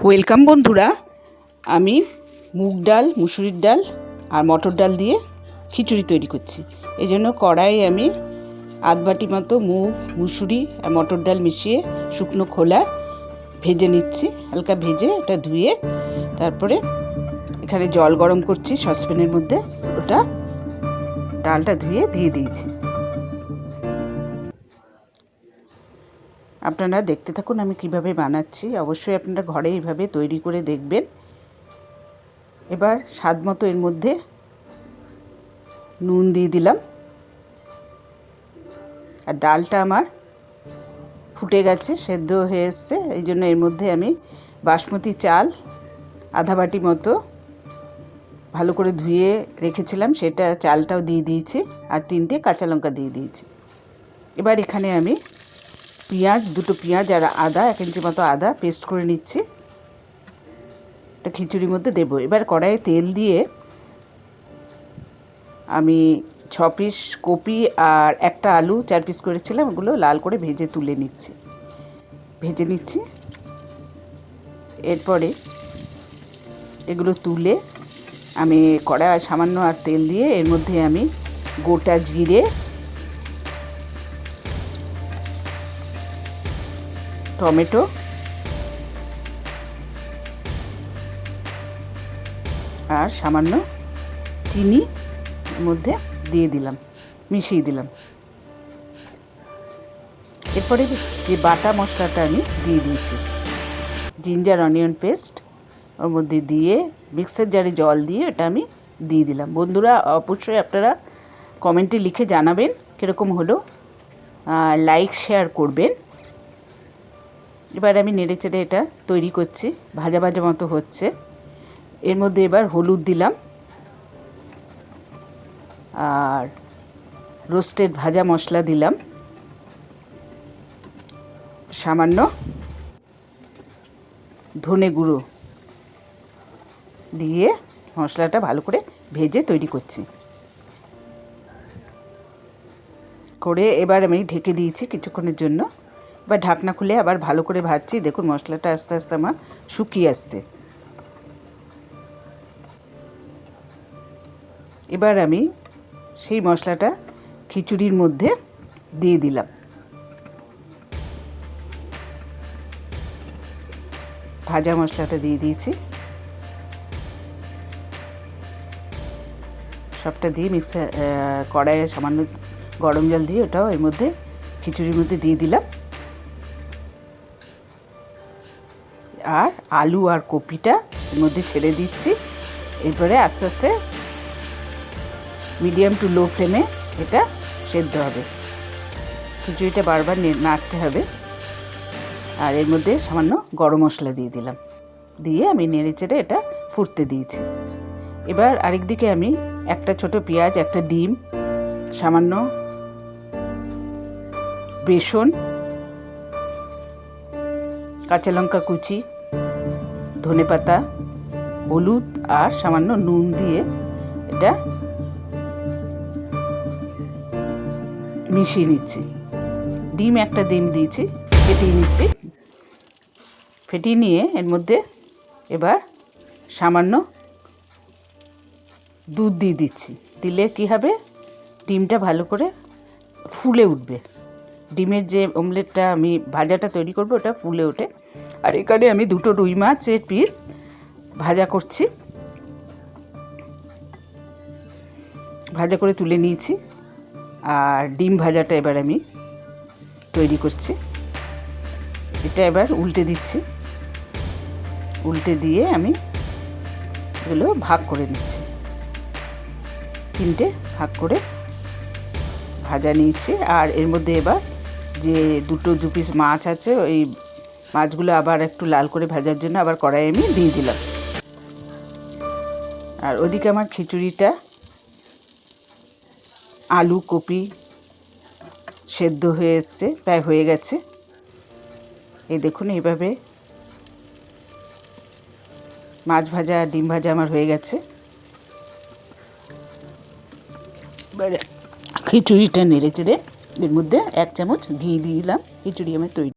Welcome বন্ধুরা, আমি মুগ ডাল, মুসুরির ডাল আর মটর ডাল দিয়ে খিচুড়ি তৈরি করছি। এই জন্য কড়াই আমি আধ বাটি মতো মুগ, মুসুরি আর মটর ডাল মিশিয়ে শুকনো খোলা ভেজে নিচ্ছি। হালকা ভেজে এটা ধুয়ে তারপরে এখানে জল গরম করছি সসপ্যানের মধ্যে। ওটা ডালটা ধুয়ে দিয়ে দিয়েছি। আপনারা দেখতে থাকুন আমি কিভাবে বানাচ্ছি। অবশ্যই আপনারা ঘরে এইভাবে তৈরি করে দেখবেন। এবার স্বাদ মতো এর মধ্যে নুন দিয়ে দিলাম। আর ডালটা আমার ফুটে গেছে, সেদ্ধ হয়ে এসছে। এই জন্য এর মধ্যে আমি বাসমতি চাল আধা বাটি মতো ভালো করে ধুয়ে রেখেছিলাম, সেটা চালটাও দিয়ে দিয়েছি। আর 3টে কাঁচা লঙ্কা দিয়ে দিয়েছি। এবার এখানে আমি দুটো পেঁয়াজ আর আদা 1 ইঞ্চি মতো আদা পেস্ট করে নিচ্ছি। এটা খিচুড়ির মধ্যে দেবো। এবার কড়াইয়ে তেল দিয়ে আমি 6 পিস কপি আর একটা আলু 4 পিস করেছিলাম, ওগুলো লাল করে ভেজে নিচ্ছি। এরপরে এগুলো তুলে আমি কড়াই সামান্য আর তেল দিয়ে এর মধ্যে আমি গোটা জিরে, টমেটো আর সামান্য চিনি এর মধ্যে দিয়ে দিলাম, মিশিয়ে দিলাম। এরপরে যে বাটা মশলাটা আমি দিয়ে দিয়েছি, জিঞ্জার অনিয়ন পেস্ট ওর মধ্যে দিয়ে মিক্সার জারে জল দিয়ে এটা আমি দিয়ে দিলাম। বন্ধুরা অবশ্যই আপনারা কমেন্টে লিখে জানাবেন কীরকম হলো, লাইক শেয়ার করবেন। এবার আমি নেড়ে চেড়ে এটা তৈরি করছি, ভাজা ভাজা মতো হচ্ছে। এর মধ্যে এবার হলুদ দিলাম আর রোস্টেড ভাজা মশলা দিলাম, সামান্য ধনে গুঁড়ো দিয়ে মশলাটা ভালো করে ভেজে তৈরি করছি। এবার আমি ঢেকে দিয়েছি কিছুক্ষণের জন্য। এবার ঢাকনা খুলে আবার ভালো করে ভাজছি। দেখুন মশলাটা আস্তে আস্তে আমার শুকিয়ে আসছে। এবার আমি সেই মশলাটা খিচুড়ির মধ্যে দিয়ে দিলাম। ভাজা মশলাটা দিয়ে দিয়েছি, সবটা দিয়ে কড়াইয়ে সামান্য গরম জল দিয়ে ওটাও এর মধ্যে খিচুড়ির মধ্যে দিয়ে দিলাম। আর আলু আর কপিটা এর মধ্যে ছেড়ে দিচ্ছি। এরপরে আস্তে আস্তে মিডিয়াম টু লো ফ্লেমে এটা সেদ্ধ হবে। খিচুড়িটা বারবার নাড়তে হবে। আর এর মধ্যে সামান্য গরম মশলা দিয়ে দিলাম, দিয়ে আমি নেড়ে চেড়ে এটা ফুটতে দিয়েছি। এবার আরেক দিকে আমি একটা ছোট পেঁয়াজ, একটা ডিম, সামান্য বেসন, কাঁচা লঙ্কা কুচি, ধনেপাতা, হলুদ আর সামান্য নুন দিয়ে এটা মিশিয়ে নিচ্ছি। একটা ডিম দিয়েছি, ফেটিয়ে নিচ্ছি। ফেটিয়ে নিয়ে এর মধ্যে এবার সামান্য দুধ দিয়ে দিচ্ছি। দিলে কি হবে, ডিমটা ভালো করে ফুলে উঠবে। ডিমের যে অমলেটটা আমি ভাজাটা তৈরি করবো ওটা ফুলে ওঠে। আর এখানে আমি 2টো রুই মাছের পিস ভাজা করছি, ভাজা করে তুলে নিয়েছি। আর ডিম ভাজাটা এবার আমি তৈরি করছি। এটা এবার উল্টে দিচ্ছি, উল্টে দিয়ে আমি এগুলো ভাগ করে নিচ্ছি। 3টে ভাগ করে ভাজা নিয়েছি। আর এর মধ্যে এবার যে 2 পিস মাছ আছে, ওই মাছগুলো আবার একটু লাল করে ভাজার জন্য আবার কড়াইয়ে আমি দিয়ে দিলাম। আর ওদিকে আমার খিচুড়িটা আলু কপি সেদ্ধ হয়ে এসছে, প্রায় হয়ে গেছে। এই দেখুন এইভাবে মাছ ভাজা ডিম ভাজা আমার হয়ে গেছে। এবারে খিচুড়িটা নেড়ে চেড়ে এর মধ্যে 1 চামচ ঘি দিলাম। খিচুড়ি আমার তৈরি।